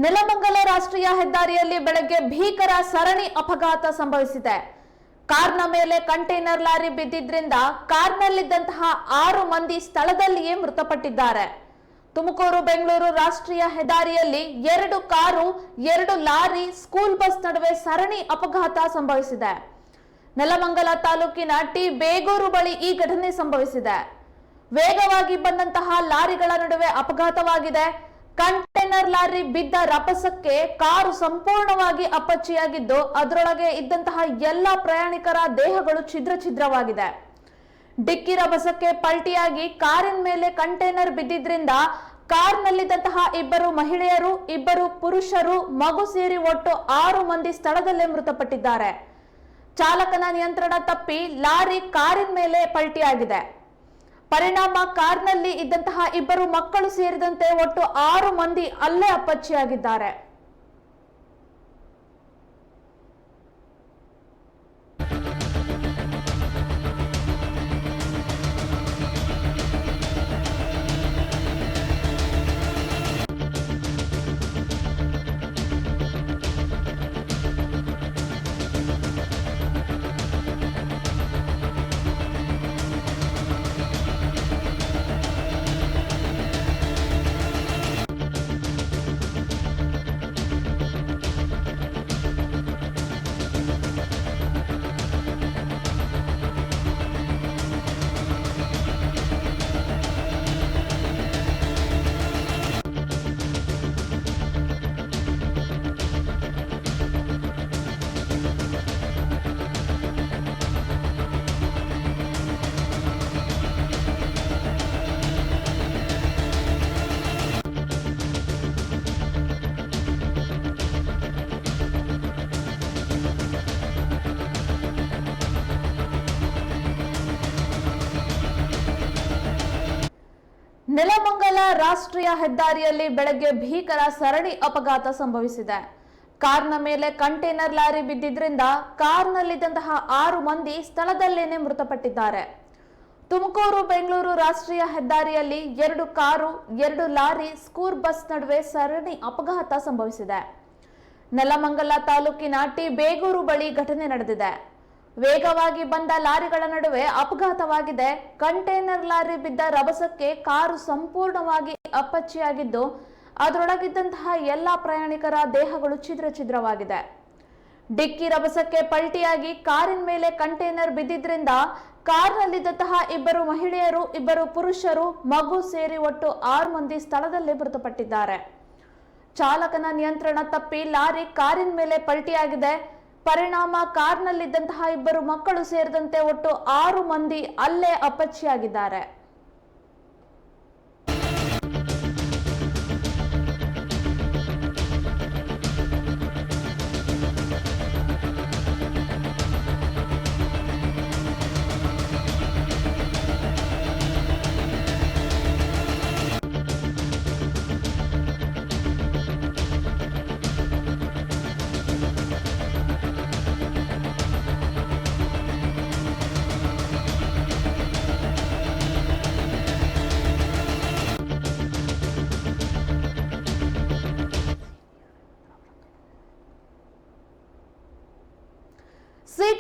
ನೆಲಮಂಗಲ ರಾಷ್ಟ್ರೀಯ ಹೆದ್ದಾರಿಯಲ್ಲಿ ಬೆಳಗ್ಗೆ ಭೀಕರ ಸರಣಿ ಅಪಘಾತ ಸಂಭವಿಸಿದೆ. ಕಾರ್ನ ಮೇಲೆ ಕಂಟೈನರ್ ಲಾರಿ ಬಿದ್ದಿದ್ರಿಂದ ಕಾರ್ನಲ್ಲಿದ್ದಂತಹ 6 ಮಂದಿ ಸ್ಥಳದಲ್ಲಿಯೇ ಮೃತಪಟ್ಟಿದ್ದಾರೆ. ತುಮಕೂರು ಬೆಂಗಳೂರು ರಾಷ್ಟ್ರೀಯ ಹೆದ್ದಾರಿಯಲ್ಲಿ 2 ಕಾರು 2 ಲಾರಿ ಸ್ಕೂಲ್ ಬಸ್ ನಡುವೆ ಸರಣಿ ಅಪಘಾತ ಸಂಭವಿಸಿದೆ. ನೆಲಮಂಗಲ ತಾಲೂಕಿನ ಟಿ ಬೇಗೂರು ಬಳಿ ಈ ಘಟನೆ ಸಂಭವಿಸಿದೆ. ವೇಗವಾಗಿ ಬಂದಂತಹ ಲಾರಿಗಳ ನಡುವೆ ಅಪಘಾತವಾಗಿದೆ. ಕಂಟೈನರ್ ಲಾರಿ ಬಿದ್ದ ರಭಸಕ್ಕೆ ಕಾರು ಸಂಪೂರ್ಣವಾಗಿ ಅಪ್ಪಚ್ಚಿಯಾಗಿದ್ದು ಅದರೊಳಗೆ ಇದ್ದಂತಹ ಎಲ್ಲ ಪ್ರಯಾಣಿಕರ ದೇಹಗಳು ಛಿದ್ರವಾಗಿದೆ. ಡಿಕ್ಕಿ ರಭಸಕ್ಕೆ ಪಲ್ಟಿಯಾಗಿ ಕಾರಿನ ಮೇಲೆ ಕಂಟೈನರ್ ಬಿದ್ದಿದ್ರಿಂದ ಕಾರ್ನಲ್ಲಿದ್ದಂತಹ 2 ಮಹಿಳೆಯರು 2 ಪುರುಷರು ಮಗು ಸೇರಿ ಒಟ್ಟು 6 ಮಂದಿ ಸ್ಥಳದಲ್ಲೇ ಮೃತಪಟ್ಟಿದ್ದಾರೆ. ಚಾಲಕನ ನಿಯಂತ್ರಣ ತಪ್ಪಿ ಲಾರಿ ಕಾರಿನ ಮೇಲೆ ಪಲ್ಟಿಯಾಗಿದೆ. ಪರಿಣಾಮ ಕಾರ್ನಲ್ಲಿ ಇದ್ದಂತಹ 2 ಮಕ್ಕಳು ಸೇರಿದಂತೆ ಒಟ್ಟು 6 ಮಂದಿ ಅಲ್ಲೇ ಅಪ್ಪಚ್ಚಿಯಾಗಿದ್ದಾರೆ. ನೆಲಮಂಗಲ ರಾಷ್ಟ್ರೀಯ ಹೆದ್ದಾರಿಯಲ್ಲಿ ಬೆಳಗ್ಗೆ ಭೀಕರ ಸರಣಿ ಅಪಘಾತ ಸಂಭವಿಸಿದೆ. ಕಾರ್ನ ಮೇಲೆ ಕಂಟೈನರ್ ಲಾರಿ ಬಿದ್ದಿದ್ರಿಂದ ಕಾರ್ನಲ್ಲಿದ್ದಂತಹ 6 ಮಂದಿ ಸ್ಥಳದಲ್ಲೇನೆ ಮೃತಪಟ್ಟಿದ್ದಾರೆ. ತುಮಕೂರು ಬೆಂಗಳೂರು ರಾಷ್ಟ್ರೀಯ ಹೆದ್ದಾರಿಯಲ್ಲಿ 2 ಕಾರು 2 ಲಾರಿ ಸ್ಕೂಲ್ ಬಸ್ ನಡುವೆ ಸರಣಿ ಅಪಘಾತ ಸಂಭವಿಸಿದೆ. ನೆಲಮಂಗಲ ತಾಲೂಕಿನ ಟಿ ಬೇಗೂರು ಬಳಿ ಘಟನೆ ನಡೆದಿದೆ. ವೇಗವಾಗಿ ಬಂದ ಲಾರಿಗಳ ನಡುವೆ ಅಪಘಾತವಾಗಿದೆ. ಕಂಟೈನರ್ ಲಾರಿ ಬಿದ್ದ ರಭಸಕ್ಕೆ ಕಾರು ಸಂಪೂರ್ಣವಾಗಿ ಅಪ್ಪಚ್ಚಿಯಾಗಿದ್ದು ಅದರೊಳಗಿದ್ದಂತಹ ಎಲ್ಲ ಪ್ರಯಾಣಿಕರ ದೇಹಗಳು ಛಿದ್ರವಾಗಿದೆ. ಡಿಕ್ಕಿ ರಭಸಕ್ಕೆ ಪಲ್ಟಿಯಾಗಿ ಕಾರಿನ ಮೇಲೆ ಕಂಟೈನರ್ ಬಿದ್ದಿದ್ರಿಂದ ಕಾರ್ನಲ್ಲಿದ್ದಂತಹ 2 ಮಹಿಳೆಯರು 2 ಪುರುಷರು ಮಗು ಸೇರಿ ಒಟ್ಟು 6 ಮಂದಿ ಸ್ಥಳದಲ್ಲೇ ಮೃತಪಟ್ಟಿದ್ದಾರೆ. ಚಾಲಕನ ನಿಯಂತ್ರಣ ತಪ್ಪಿ ಲಾರಿ ಕಾರಿನ ಮೇಲೆ ಪಲ್ಟಿಯಾಗಿದೆ. ಪರಿಣಾಮ ಕಾರ್ನಲ್ಲಿದ್ದಂತಹ 2 ಮಕ್ಕಳು ಸೇರಿದಂತೆ ಒಟ್ಟು 6 ಮಂದಿ ಅಲ್ಲೇ ಅಪ್ಪಚ್ಚಿಯಾಗಿದ್ದಾರೆ.